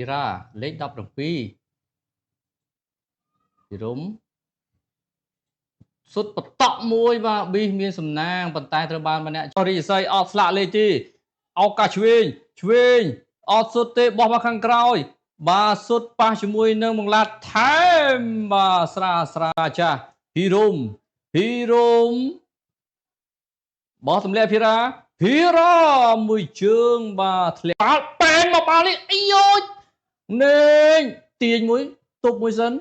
Pira លេខ17ពីរុំសុទ្ធបតក់មួយបាទប៊ីសមានសំណាងប៉ុន្តែត្រូវបានម្នាក់រីស័យអត់ស្លាកលេខទេឱកាសឆ្វេងអត់សុទ្ធទេបោះមកខាងក្រោយបាទសុទ្ធប៉ះជាមួយនឹងមង្លាតថែមបាទស្រាចាស់ពីរុំបោះទម្លាក់ភីរ៉ាមួយជើងបាទធ្លាក់បាល់ប៉ែនមកបាល់នេះអីយោនេងទាញមួយទប់មួយសិន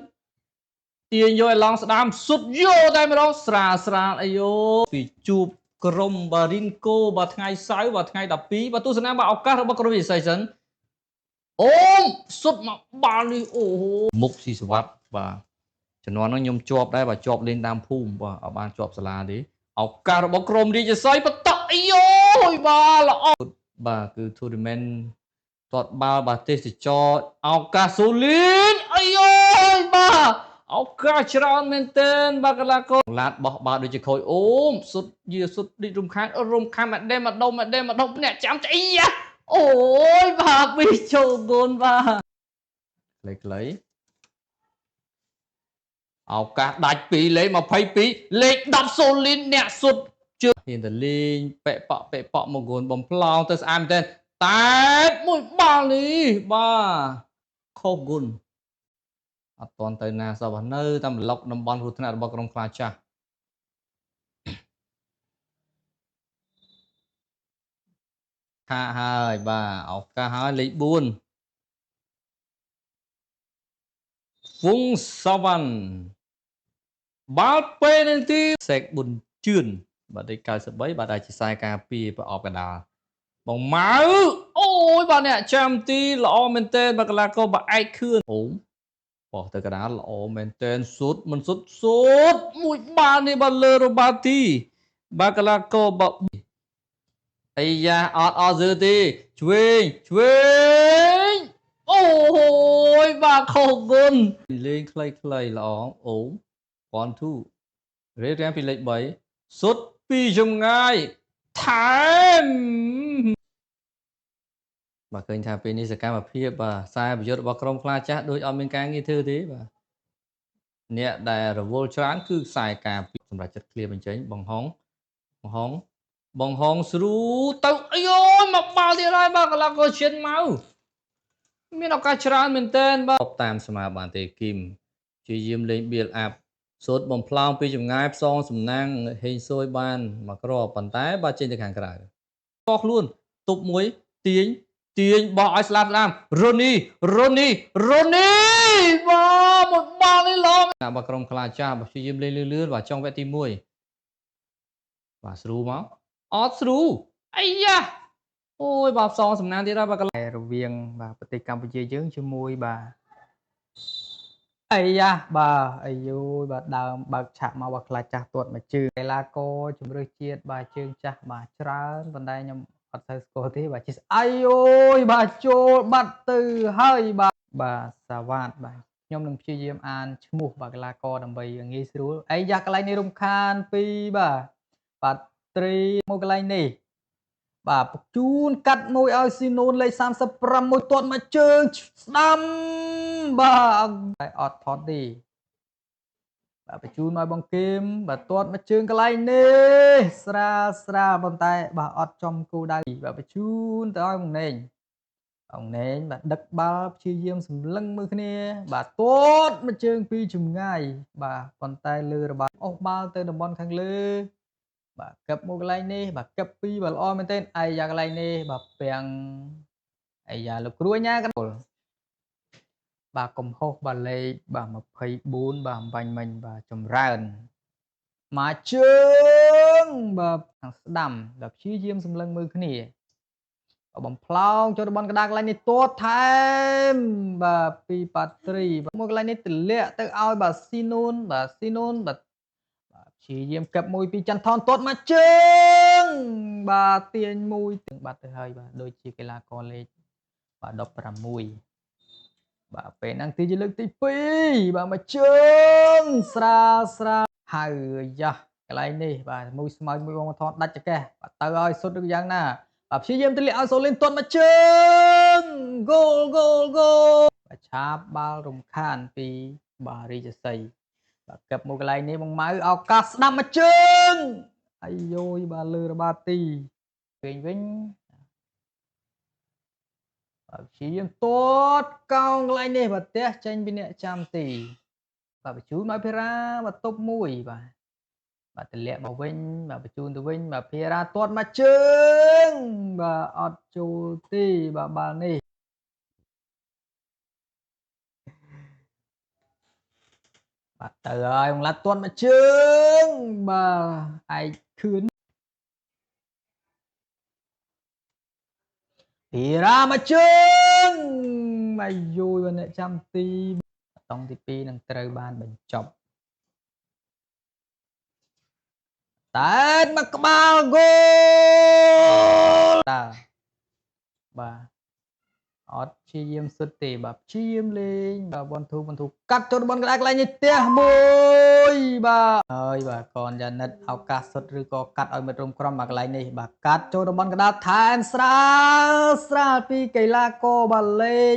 ទាញយកឲ្យឡងស្ដាមសុទ្ធយកតែម្ដងស្រាលអីយោពីជួបក្រុមបារីនកូបាទថ្ងៃសៅរ៍បាទថ្ងៃ12បាទទស្សនាបាទឱកាសរបស់ក្រុមវិស័យសិនអូមសុទ្ធមកបាល់នេះអូមុខស៊ីសវ័តបាទជំនាន់ហ្នឹងខ្ញុំជាប់ដែរបាទជាប់លេងតាមភូមិបាទអត់បានជាប់សាលាទេឱកាសរបស់ក្រុមរាជសីបតក់អីយោបាទល្អបាទគឺ tournament ទាត់បាល់បាទទេសចរឱកាសសូលីនអីយោបាទឱកាសច្រើនមែនទែនបាទកីឡាករឡាតបោះបាល់ដូចជាខូចអូមសុទ្ធឌីករំខានម្ដេម្ដុំអ្នកចាំអីយ៉ាអូយបាទពីចូលគូនបាទខ្លីឱកាសដាច់ពីលេខ22លេខ10សូលីនអ្នកសុទ្ធជើងហ៊ានទៅលេងប៉ែប៉ក់មកគូនបំផ្លោងទៅស្អាតមែនទែនតែមួយបាល់នេះបាទខុសគុណអត់ទាន់ទៅណាសោះនៅតាមប្លុកតំបន់គ្រោះថ្នាក់របស់ក្រុមខ្លាចាស់ខាហើយបាទឱកាសហើយលេខ4វងសាវ៉ាន់បាល់ពេនឹងទីសេកប៊ុនជឿនបាទលេខ93បាទដែលជាខ្សែការពារប្រអប់កណ្ដាលបងម៉ៅអូយបាទអ្នកចាំទីល្អមែនទែនបាទកីឡាករបាទឯកខឿនអូមបោះទៅកណ្ដាលល្អមែនទែនសុទ្ធមិនសុទ្ធមួយបាល់នេះបាទលើរ៉ូបាទីបាទកីឡាករបាទអីយ៉ាអត់ზឺទេឆ្វេងអូយបាទខុសគុណលេងខ្លីល្អអូម1 2រៀបពីលេខ3សុទ្ធពីចម្ងាយថែមបាទឃើញថាពេលនេះសកម្មភាពបាទខ្សែប្រយុទ្ធរបស់ក្រុមខ្លាចាស់ដូចអត់មានការងារធ្វើទេបាទអ្នកដែលរវល់ច្រើនគឺខ្សែការពារសម្រាប់ចិត្តឃ្លៀបញ្ចេញបង្ហងស្រូទៅអីអូយមកបាល់ទៀតហើយបាទកីឡាករឈិនមកមានឱកាសច្រើនមែនទែនបាទតាមស្មារបានទេគីមជាយាមលេងបៀលអាប់សូត្របំផ្លោងពីចម្ងាយផ្សងសំណាងហេងស៊យបានមកគ្រាប់ប៉ុន្តែបាទចេញទៅខាងក្រៅតខ្លួនទប់មួយទាញបោះឲ្យស្លាប់រ៉ូនីបាទមួយបាល់នេះឡងបាទក្រុមខ្លាចាស់បាទជាយាមលេងលឿនបាទចុងវគ្គទី1បាទស្រូមកអត់ស្រូអាយ៉ាអូយបាទផ្សងសំណាងទៀតហើយបាទរវាងបាទប្រទេសកម្ពុជាយើងជាមួយបាទអាយ៉ាបាទអាយូបាទដើមបើកឆាក់មកបាទខ្លាចចាស់ទាត់មកជើងកីឡាករជំរឿសជាតិបាទជើងចាស់បាទច្រើនប៉ុន្តែខ្ញុំអត់សូវស្គាល់ទេបាទជិះអាយអូយបាទចូលបាត់ទៅហើយបាទសាវ៉ាតបាទខ្ញុំនឹងព្យាយាមអានឈ្មោះបាទកីឡាករដើម្បីងាយស្រួលអាយ៉ាកន្លែងនេះរំខានពីបាទត្រីមកកន្លែងនេះបាទបញ្ជូនកាត់មួយឲ្យស៊ីនូនលេខ36ទាត់មកជើងស្ដាំបាទអត់ថតទេបាទបញ្ជូនឲ្យបងគឹមបាទទាត់មកជើងកន្លែងនេះស្រាលប៉ុន្តែបាទអត់ចំគោលដៅបាទបញ្ជូនទៅឲ្យបងណេងបាទដឹកបាល់ព្យាយាមសម្លឹងមើលគ្នាបាទទាត់មកជើងពីចម្ងាយបាទប៉ុន្តែលើរបាល់អស់បាល់ទៅតំបន់ខាងលើបាទកឹបមកកន្លែងនេះបាទកឹបពីបាទល្អមែនទែនអាយ៉ាកន្លែងនេះបាទពាំងអាយ៉ាលោកគ្រូញ៉ាកណ្ដុលបាទកំហុសបាទលេខបាទ24បាទអំបញ្ញមិញបាទចម្រើនមកជើងបាទខាងស្ដាំបាទព្យាយាមសម្លឹងមើលគ្នាបំផ្លោងចូលតំបន់កណ្ដាលកន្លែងនេះទាត់ថែមបាទពីប៉ាត្រីមកកន្លែងនេះទម្លាក់ទៅឲ្យបាទស៊ីនូនបាទព្យាយាមកឹបមួយពីចន្ទថនទាត់មកជើងបាទទាញមួយទាំងបាត់ទៅហើយបាទដូចជាកីឡាករលេខបាទ16បាទពេលហ្នឹងទីជាលើកទី2បាទមកជើងស្រាលហើយយ៉ាកន្លែងនេះបាទមួយស្មៅមួយបងថតដាច់ចកេះបាទទៅឲ្យសុទ្ធឬយ៉ាងណាបាទព្យាយាមទម្លាក់ឲ្យសូលីនទាត់មកជើង Goal ឆាបបាល់រំខានពីបាទរីជសីបាទកឹបមកកន្លែងនេះបងម៉ៅឱកាសស្ដាប់មួយជើងអាយយបាទលើរបាទីវិញបាទព្យាយាមទាត់កោងកន្លែងនេះបាទផ្ទះចេញពីអ្នកចាំទីបាទបញ្ជូនមកភារាបាទតុបមួយបាទទម្លាក់មកវិញបាទបញ្ជូនទៅវិញបាទភារាទាត់មកជើងបាទអត់ចូលទេបាទបាល់នេះបាទទៅហើយបងឡាត់ទាត់មកជើងបាទឯកខឿនភារាមកជើងអាយយបាទអ្នកចាំទីតង់ទី2នឹងត្រូវបានបញ្ចប់តែមកក្បាលគោលតើបាទអត់ព្យាយាមសុទ្ធទេបាទព្យាយាមលេងបាទបនធូកាត់ចូលបនកណ្ដាលកន្លែងនេះផ្ទះមួយបាទហើយបាទកនយ៉ានិតឱកាសសុទ្ធឬក៏កាត់ឲ្យមិត្តរួមក្រុមបាទកន្លែងនេះបាទកាត់ចូលតំបន់កណ្ដាលថែនស្រាលពីកីឡាករបាទលេង